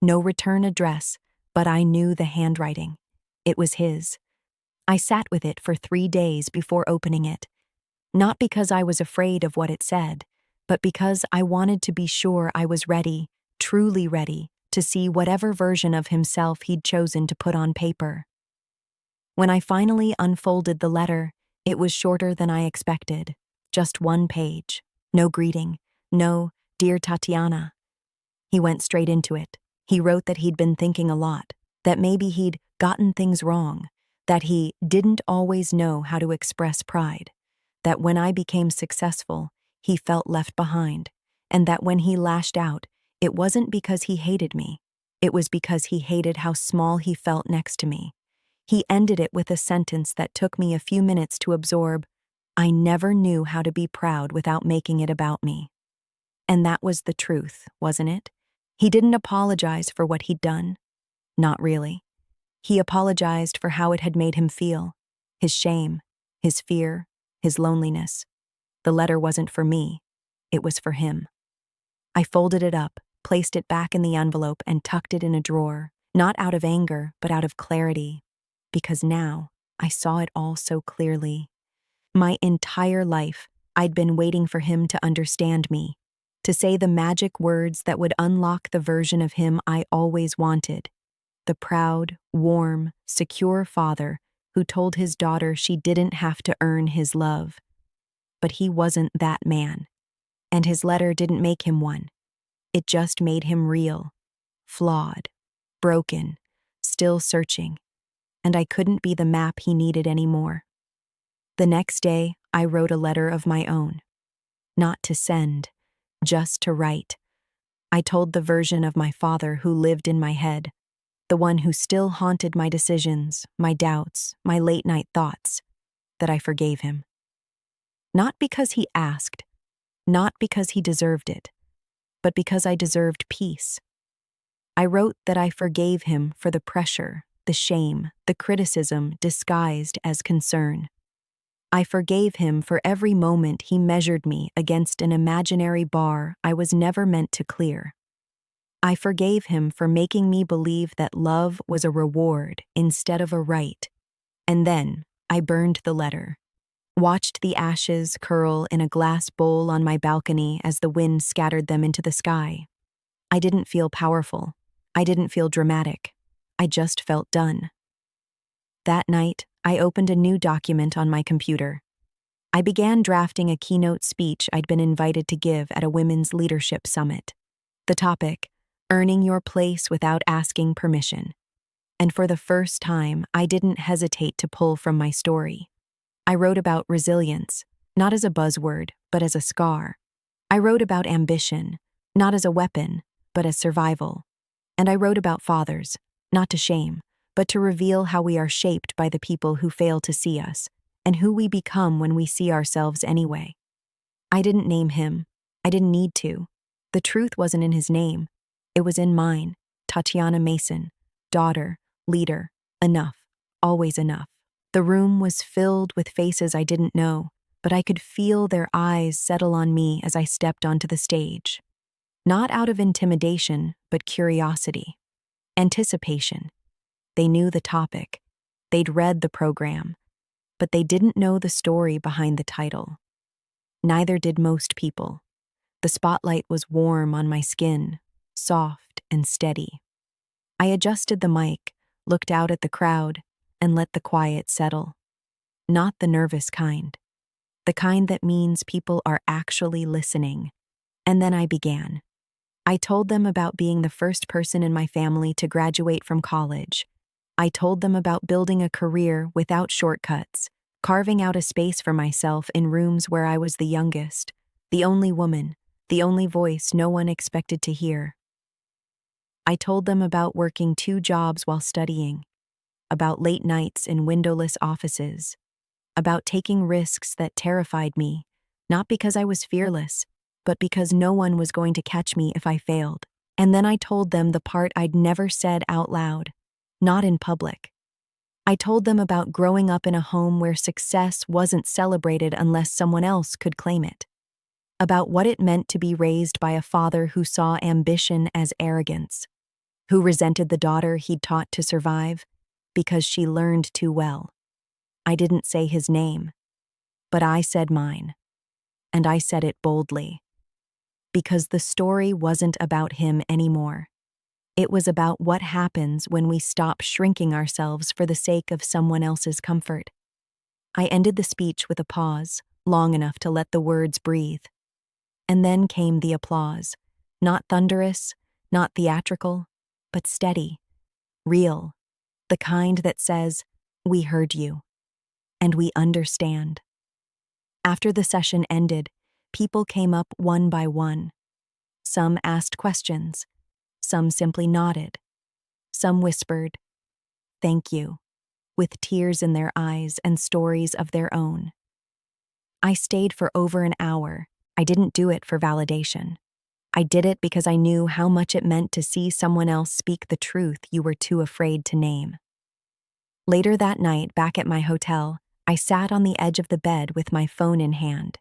No return address, but I knew the handwriting. It was his. I sat with it for 3 days before opening it. Not because I was afraid of what it said, but because I wanted to be sure I was ready, truly ready, to see whatever version of himself he'd chosen to put on paper. When I finally unfolded the letter, it was shorter than I expected. Just 1 page. No greeting. No, "Dear Tatiana." He went straight into it. He wrote that he'd been thinking a lot, that maybe he'd gotten things wrong, that he didn't always know how to express pride, that when I became successful, he felt left behind, and that when he lashed out, it wasn't because he hated me. It was because he hated how small he felt next to me. He ended it with a sentence that took me a few minutes to absorb. I never knew how to be proud without making it about me. And that was the truth, wasn't it? He didn't apologize for what he'd done. Not really. He apologized for how it had made him feel. His shame, his fear, his loneliness. The letter wasn't for me. It was for him. I folded it up, placed it back in the envelope, and tucked it in a drawer, not out of anger, but out of clarity. Because now, I saw it all so clearly. My entire life, I'd been waiting for him to understand me, to say the magic words that would unlock the version of him I always wanted. The proud, warm, secure father who told his daughter she didn't have to earn his love. But he wasn't that man. And his letter didn't make him one. It just made him real, flawed, broken, still searching. And I couldn't be the map he needed anymore. The next day, I wrote a letter of my own. Not to send, just to write. I told the version of my father who lived in my head, the one who still haunted my decisions, my doubts, my late-night thoughts, that I forgave him. Not because he asked, not because he deserved it, but because I deserved peace. I wrote that I forgave him for the pressure, the shame, the criticism disguised as concern. I forgave him for every moment he measured me against an imaginary bar I was never meant to clear. I forgave him for making me believe that love was a reward instead of a right. And then I burned the letter, watched the ashes curl in a glass bowl on my balcony as the wind scattered them into the sky. I didn't feel powerful. I didn't feel dramatic. I just felt done. That night, I opened a new document on my computer. I began drafting a keynote speech I'd been invited to give at a women's leadership summit. The topic, earning your place without asking permission. And for the first time, I didn't hesitate to pull from my story. I wrote about resilience, not as a buzzword, but as a scar. I wrote about ambition, not as a weapon, but as survival. And I wrote about fathers, not to shame, but to reveal how we are shaped by the people who fail to see us, and who we become when we see ourselves anyway. I didn't name him. I didn't need to. The truth wasn't in his name. It was in mine. Tatiana Mason, daughter, leader, enough, always enough. The room was filled with faces I didn't know, but I could feel their eyes settle on me as I stepped onto the stage. Not out of intimidation, but curiosity. Anticipation. They knew the topic. They'd read the program, but they didn't know the story behind the title. Neither did most people. The spotlight was warm on my skin, soft and steady. I adjusted the mic, looked out at the crowd, and let the quiet settle. Not the nervous kind. The kind that means people are actually listening. And then I began. I told them about being the first person in my family to graduate from college. I told them about building a career without shortcuts, carving out a space for myself in rooms where I was the youngest, the only woman, the only voice no one expected to hear. I told them about working 2 jobs while studying, about late nights in windowless offices, about taking risks that terrified me, not because I was fearless, but because no one was going to catch me if I failed. And then I told them the part I'd never said out loud, not in public. I told them about growing up in a home where success wasn't celebrated unless someone else could claim it. About what it meant to be raised by a father who saw ambition as arrogance, who resented the daughter he'd taught to survive because she learned too well. I didn't say his name, but I said mine. And I said it boldly. Because the story wasn't about him anymore. It was about what happens when we stop shrinking ourselves for the sake of someone else's comfort. I ended the speech with a pause, long enough to let the words breathe. And then came the applause, not thunderous, not theatrical, but steady, real, the kind that says, "We heard you, and we understand." After the session ended, people came up one by one. Some asked questions. Some simply nodded. Some whispered, "Thank you," with tears in their eyes and stories of their own. I stayed for over an hour. I didn't do it for validation. I did it because I knew how much it meant to see someone else speak the truth you were too afraid to name. Later that night, back at my hotel, I sat on the edge of the bed with my phone in hand.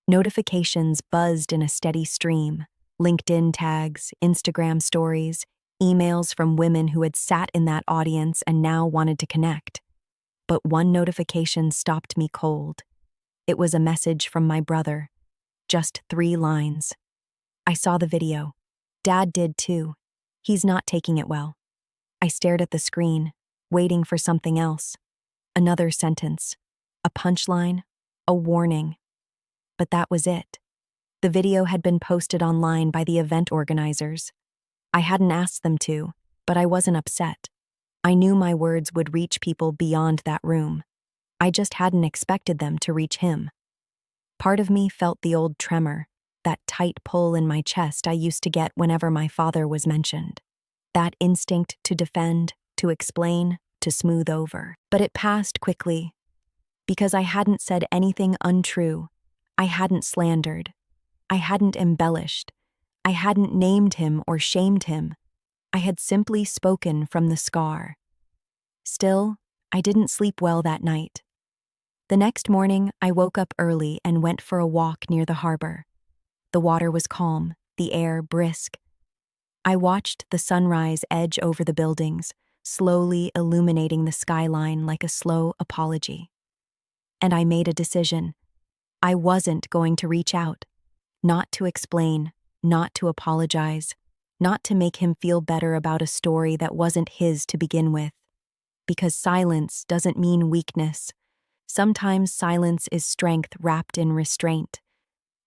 Notifications buzzed in a steady stream. LinkedIn tags, Instagram stories, emails from women who had sat in that audience and now wanted to connect. But one notification stopped me cold. It was a message from my brother. Just 3 lines. I saw the video. Dad did too. He's not taking it well. I stared at the screen, waiting for something else. Another sentence. A punchline. A warning. But that was it. The video had been posted online by the event organizers. I hadn't asked them to, but I wasn't upset. I knew my words would reach people beyond that room. I just hadn't expected them to reach him. Part of me felt the old tremor, that tight pull in my chest I used to get whenever my father was mentioned. That instinct to defend, to explain, to smooth over. But it passed quickly. Because I hadn't said anything untrue. I hadn't slandered. I hadn't embellished. I hadn't named him or shamed him. I had simply spoken from the scar. Still, I didn't sleep well that night. The next morning, I woke up early and went for a walk near the harbor. The water was calm, the air brisk. I watched the sunrise edge over the buildings, slowly illuminating the skyline like a slow apology. And I made a decision. I wasn't going to reach out, not to explain, not to apologize, not to make him feel better about a story that wasn't his to begin with. Because silence doesn't mean weakness. Sometimes silence is strength wrapped in restraint.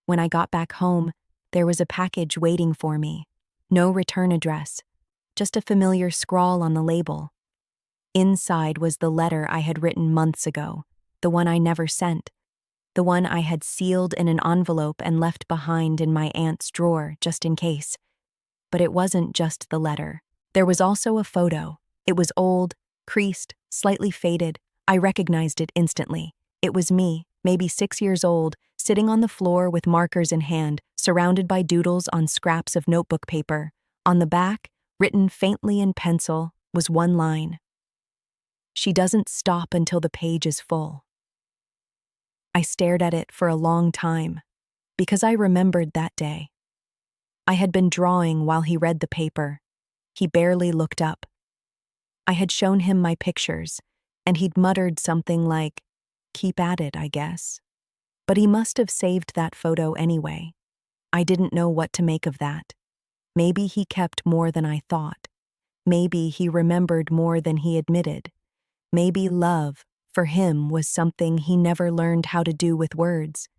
When I got back home, there was a package waiting for me. No return address, just a familiar scrawl on the label. Inside was the letter I had written months ago, the one I never sent, the one I had sealed in an envelope and left behind in my aunt's drawer just in case. But it wasn't just the letter. There was also a photo. It was old, creased, slightly faded. I recognized it instantly. It was me, maybe 6 years old, sitting on the floor with markers in hand, surrounded by doodles on scraps of notebook paper. On the back, written faintly in pencil, was one line. "She doesn't stop until the page is full." I stared at it for a long time, because I remembered that day. I had been drawing while he read the paper. He barely looked up. I had shown him my pictures, and he'd muttered something like, "Keep at it, I guess." But he must have saved that photo anyway. I didn't know what to make of that. Maybe he kept more than I thought. Maybe he remembered more than he admitted. Maybe love, for him, was something he never learned how to do with words.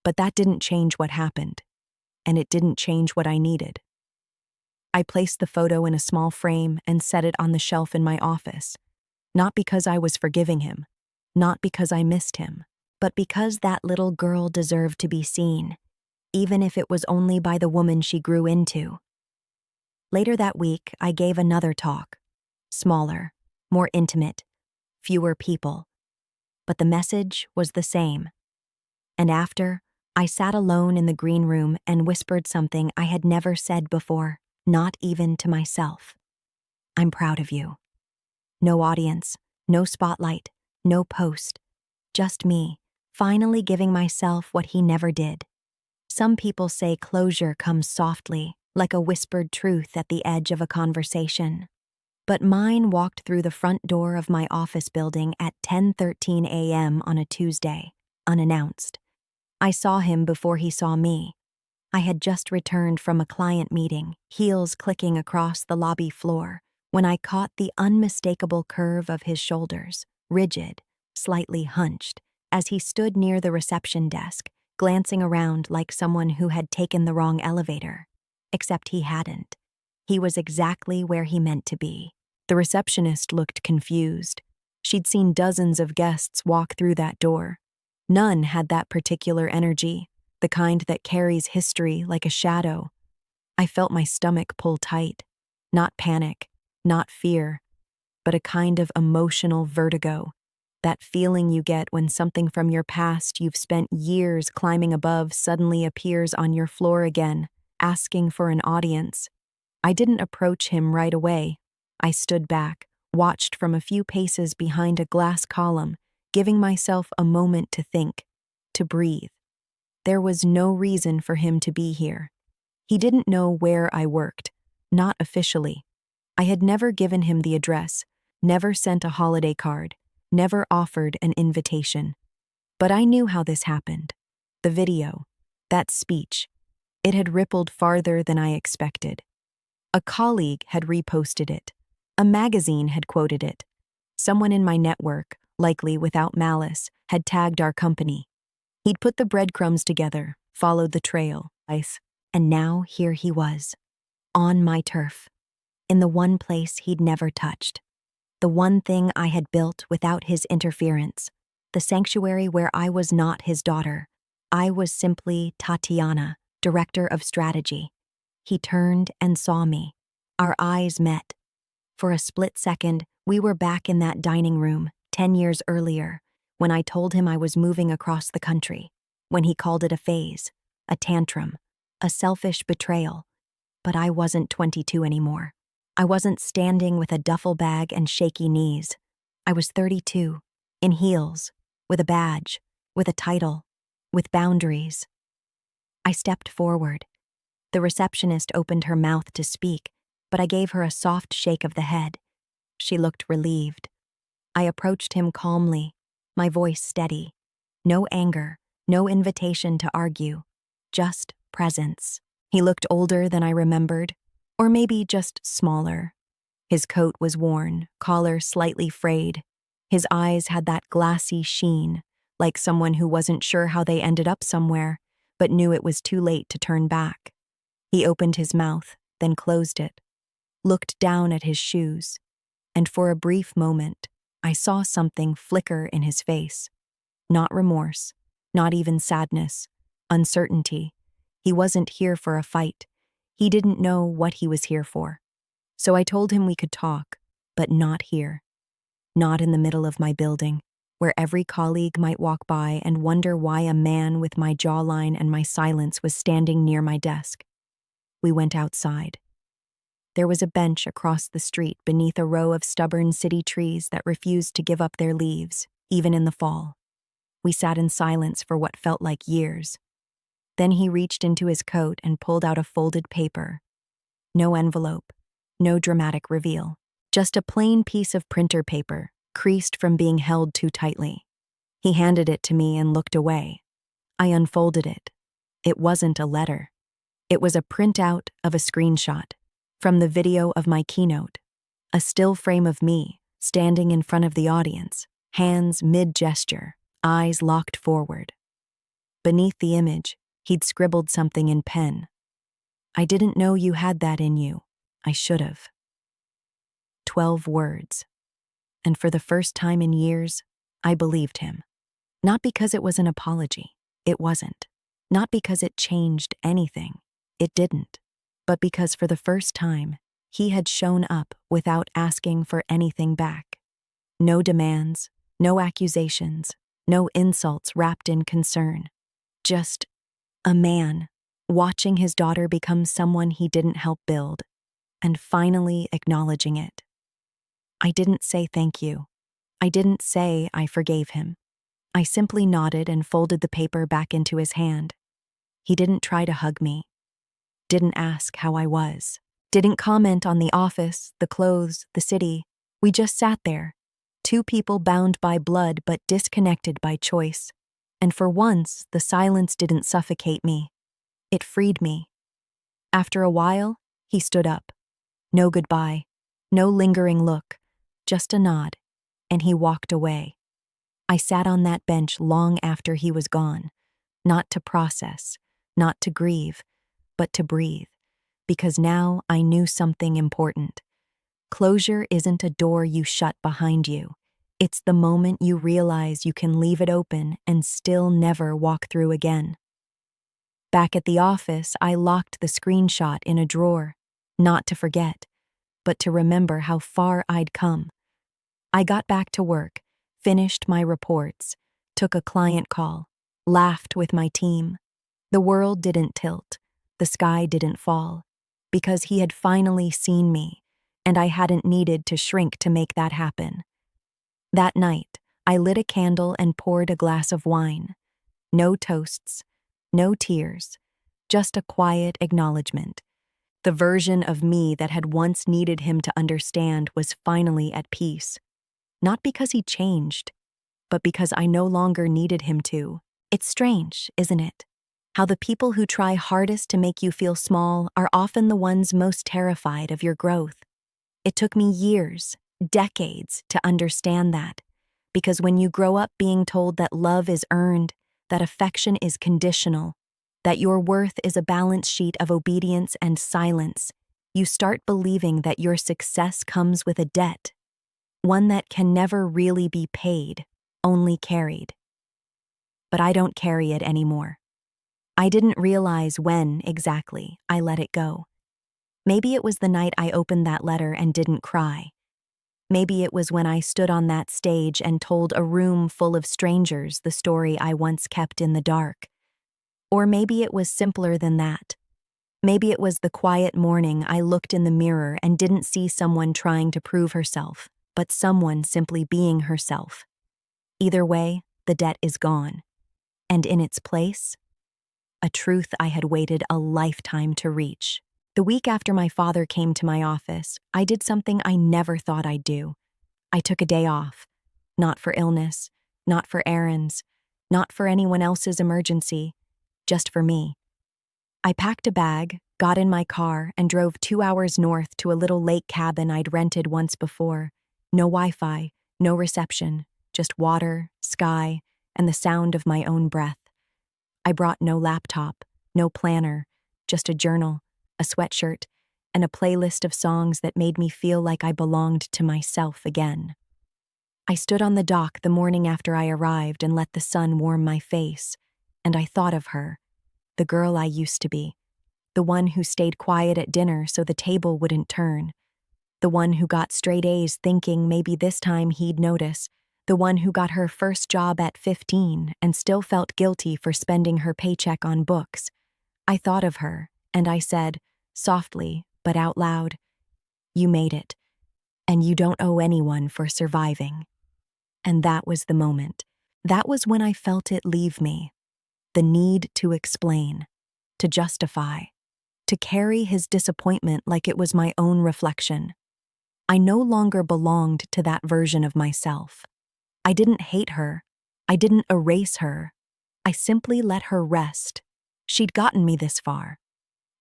But that didn't change what happened. And it didn't change what I needed. I placed the photo in a small frame and set it on the shelf in my office. Not because I was forgiving him. Not because I missed him. But because that little girl deserved to be seen, even if it was only by the woman she grew into. Later that week, I gave another talk. Smaller, more intimate, fewer people. But the message was the same. And after, I sat alone in the green room and whispered something I had never said before, not even to myself. "I'm proud of you." No audience, no spotlight, no post. Just me, finally giving myself what he never did. Some people say closure comes softly, like a whispered truth at the edge of a conversation. But mine walked through the front door of my office building at 10:13 a.m. on a Tuesday, unannounced. I saw him before he saw me. I had just returned from a client meeting, heels clicking across the lobby floor, when I caught the unmistakable curve of his shoulders, rigid, slightly hunched, as he stood near the reception desk, glancing around like someone who had taken the wrong elevator. Except he hadn't. He was exactly where he meant to be. The receptionist looked confused. She'd seen dozens of guests walk through that door. None had that particular energy, the kind that carries history like a shadow. I felt my stomach pull tight. Not panic, not fear, but a kind of emotional vertigo. That feeling you get when something from your past you've spent years climbing above suddenly appears on your floor again, asking for an audience. I didn't approach him right away. I stood back, watched from a few paces behind a glass column, giving myself a moment to think, to breathe. There was no reason for him to be here. He didn't know where I worked, not officially. I had never given him the address, never sent a holiday card, never offered an invitation. But I knew how this happened. The video, that speech, it had rippled farther than I expected. A colleague had reposted it. A magazine had quoted it. Someone in my network, likely without malice, had tagged our company. He'd put the breadcrumbs together, followed the trail, and now here he was, on my turf, in the one place he'd never touched. The one thing I had built without his interference, the sanctuary where I was not his daughter. I was simply Tatiana, director of strategy. He turned and saw me. Our eyes met. For a split second, we were back in that dining room, 10 years earlier, when I told him I was moving across the country, when he called it a phase, a tantrum, a selfish betrayal. But I wasn't 22 anymore. I wasn't standing with a duffel bag and shaky knees. I was 32, in heels, with a badge, with a title, with boundaries. I stepped forward. The receptionist opened her mouth to speak, but I gave her a soft shake of the head. She looked relieved. I approached him calmly, my voice steady. No anger, no invitation to argue, just presence. He looked older than I remembered, or maybe just smaller. His coat was worn, collar slightly frayed. His eyes had that glassy sheen, like someone who wasn't sure how they ended up somewhere, but knew it was too late to turn back. He opened his mouth, then closed it, looked down at his shoes, and for a brief moment, I saw something flicker in his face. Not remorse, not even sadness, uncertainty. He wasn't here for a fight. He didn't know what he was here for. So I told him we could talk, but not here. Not in the middle of my building, where every colleague might walk by and wonder why a man with my jawline and my silence was standing near my desk. We went outside. There was a bench across the street beneath a row of stubborn city trees that refused to give up their leaves, even in the fall. We sat in silence for what felt like years. Then he reached into his coat and pulled out a folded paper. No envelope, no dramatic reveal. Just a plain piece of printer paper, creased from being held too tightly. He handed it to me and looked away. I unfolded it. It wasn't a letter. It was a printout of a screenshot from the video of my keynote. A still frame of me, standing in front of the audience, hands mid-gesture, eyes locked forward. Beneath the image, he'd scribbled something in pen. "I didn't know you had that in you. I should have." 12 words. And for the first time in years, I believed him. Not because it was an apology. It wasn't. Not because it changed anything. It didn't. But because for the first time, he had shown up without asking for anything back. No demands, no accusations, no insults wrapped in concern. Just a man watching his daughter become someone he didn't help build, and finally acknowledging it. I didn't say thank you. I didn't say I forgave him. I simply nodded and folded the paper back into his hand. He didn't try to hug me. Didn't ask how I was. Didn't comment on the office, the clothes, the city. We just sat there. Two people bound by blood but disconnected by choice. And for once, the silence didn't suffocate me. It freed me. After a while, he stood up. No goodbye. No lingering look. Just a nod. And he walked away. I sat on that bench long after he was gone. Not to process, not to grieve, but to breathe. Because now I knew something important. Closure isn't a door you shut behind you. It's the moment you realize you can leave it open and still never walk through again. Back at the office, I locked the screenshot in a drawer, not to forget, but to remember how far I'd come. I got back to work, finished my reports, took a client call, laughed with my team. The world didn't tilt, the sky didn't fall, because he had finally seen me, and I hadn't needed to shrink to make that happen. That night, I lit a candle and poured a glass of wine. No toasts, no tears, just a quiet acknowledgement. The version of me that had once needed him to understand was finally at peace. Not because he changed, but because I no longer needed him to. It's strange, isn't it? How the people who try hardest to make you feel small are often the ones most terrified of your growth. It took me years, decades, to understand that. Because when you grow up being told that love is earned, that affection is conditional, that your worth is a balance sheet of obedience and silence, you start believing that your success comes with a debt. One that can never really be paid, only carried. But I don't carry it anymore. I didn't realize when, exactly, I let it go. Maybe it was the night I opened that letter and didn't cry. Maybe it was when I stood on that stage and told a room full of strangers the story I once kept in the dark. Or maybe it was simpler than that. Maybe it was the quiet morning I looked in the mirror and didn't see someone trying to prove herself, but someone simply being herself. Either way, the debt is gone. And in its place, a truth I had waited a lifetime to reach. The week after my father came to my office, I did something I never thought I'd do. I took a day off. Not for illness, not for errands, not for anyone else's emergency, just for me. I packed a bag, got in my car, and drove 2 hours north to a little lake cabin I'd rented once before. No Wi-Fi, no reception, just water, sky, and the sound of my own breath. I brought no laptop, no planner, just a journal, a sweatshirt, and a playlist of songs that made me feel like I belonged to myself again. I stood on the dock the morning after I arrived and let the sun warm my face, and I thought of her, the girl I used to be, the one who stayed quiet at dinner so the table wouldn't turn, the one who got straight A's thinking maybe this time he'd notice, the one who got her first job at 15 and still felt guilty for spending her paycheck on books. I thought of her, and I said, softly but out loud, "You made it, and you don't owe anyone for surviving." And that was the moment. That was when I felt it leave me. The need to explain, to justify, to carry his disappointment like it was my own reflection. I no longer belonged to that version of myself. I didn't hate her. I didn't erase her. I simply let her rest. She'd gotten me this far.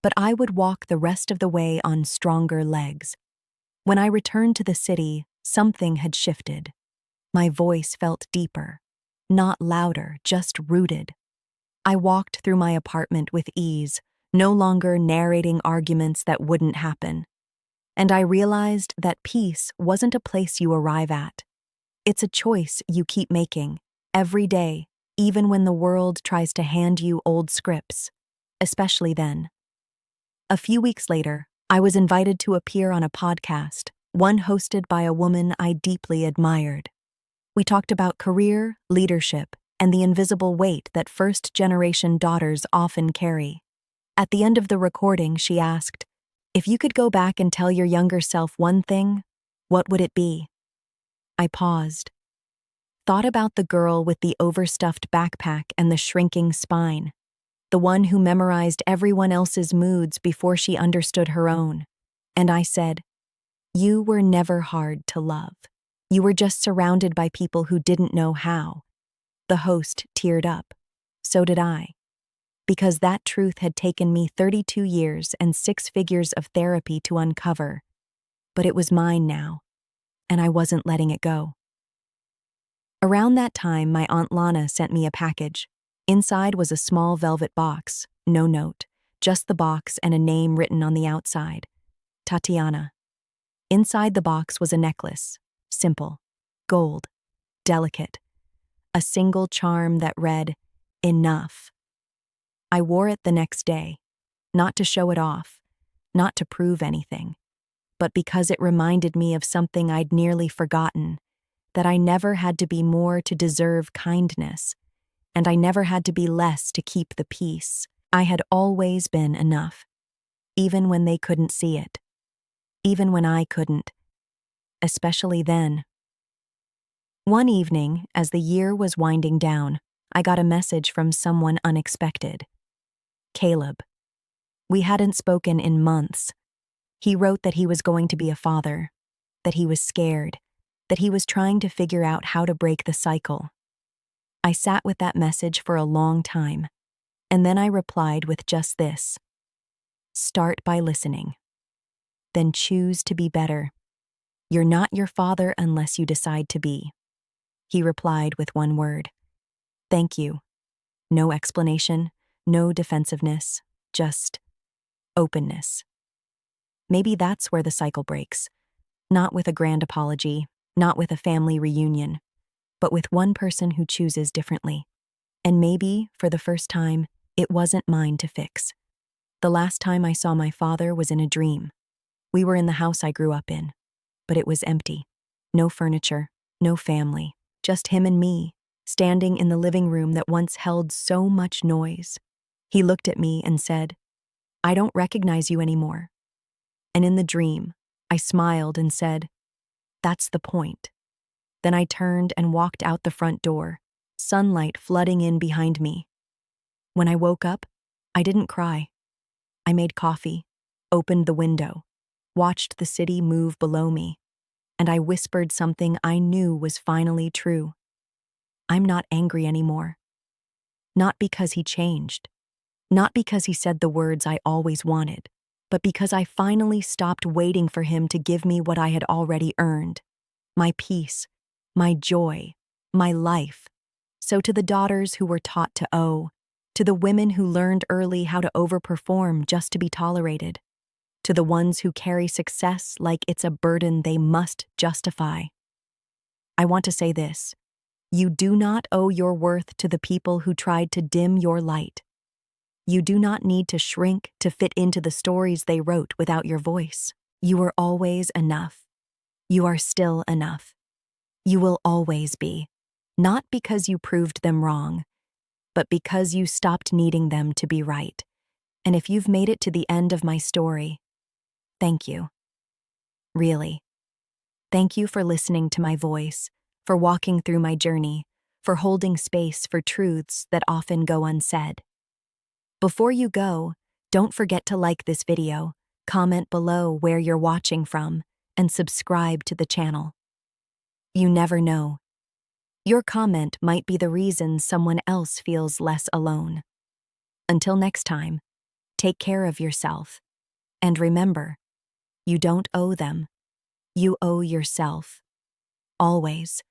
But I would walk the rest of the way on stronger legs. When I returned to the city, something had shifted. My voice felt deeper, not louder, just rooted. I walked through my apartment with ease, no longer narrating arguments that wouldn't happen. And I realized that peace wasn't a place you arrive at. It's a choice you keep making, every day, even when the world tries to hand you old scripts, especially then. A few weeks later, I was invited to appear on a podcast, one hosted by a woman I deeply admired. We talked about career, leadership, and the invisible weight that first-generation daughters often carry. At the end of the recording, she asked, "If you could go back and tell your younger self one thing, what would it be?" I paused, thought about the girl with the overstuffed backpack and the shrinking spine, the one who memorized everyone else's moods before she understood her own. And I said, "You were never hard to love. You were just surrounded by people who didn't know how." The host teared up. So did I. Because that truth had taken me 32 years and 6 figures of therapy to uncover. But it was mine now, and I wasn't letting it go. Around that time, my Aunt Lana sent me a package. Inside was a small velvet box, no note, just the box and a name written on the outside. Tatiana. Inside the box was a necklace, simple, gold, delicate, a single charm that read, "Enough." I wore it the next day, not to show it off, not to prove anything, but because it reminded me of something I'd nearly forgotten, that I never had to be more to deserve kindness, and I never had to be less to keep the peace. I had always been enough, even when they couldn't see it, even when I couldn't, especially then. One evening, as the year was winding down, I got a message from someone unexpected. Caleb. We hadn't spoken in months. He wrote that he was going to be a father, that he was scared, that he was trying to figure out how to break the cycle. I sat with that message for a long time, and then I replied with just this: "Start by listening. Then choose to be better. You're not your father unless you decide to be." He replied with one word: "Thank you." No explanation, no defensiveness, just openness. Maybe that's where the cycle breaks. Not with a grand apology, not with a family reunion, but with one person who chooses differently. And maybe, for the first time, it wasn't mine to fix. The last time I saw my father was in a dream. We were in the house I grew up in, but it was empty. No furniture, no family, just him and me, standing in the living room that once held so much noise. He looked at me and said, "I don't recognize you anymore." And in the dream, I smiled and said, "That's the point." Then I turned and walked out the front door, sunlight flooding in behind me. When I woke up, I didn't cry. I made coffee, opened the window, watched the city move below me, and I whispered something I knew was finally true. I'm not angry anymore. Not because he changed. Not because he said the words I always wanted, but because I finally stopped waiting for him to give me what I had already earned. My peace, my joy, my life. So to the daughters who were taught to owe, to the women who learned early how to overperform just to be tolerated, to the ones who carry success like it's a burden they must justify, I want to say this: you do not owe your worth to the people who tried to dim your light. You do not need to shrink to fit into the stories they wrote without your voice. You were always enough. You are still enough. You will always be, not because you proved them wrong, but because you stopped needing them to be right. And if you've made it to the end of my story, thank you. Really. Thank you for listening to my voice, for walking through my journey, for holding space for truths that often go unsaid. Before you go, don't forget to like this video, comment below where you're watching from, and subscribe to the channel. You never know. Your comment might be the reason someone else feels less alone. Until next time, take care of yourself. And remember, you don't owe them. You owe yourself. Always.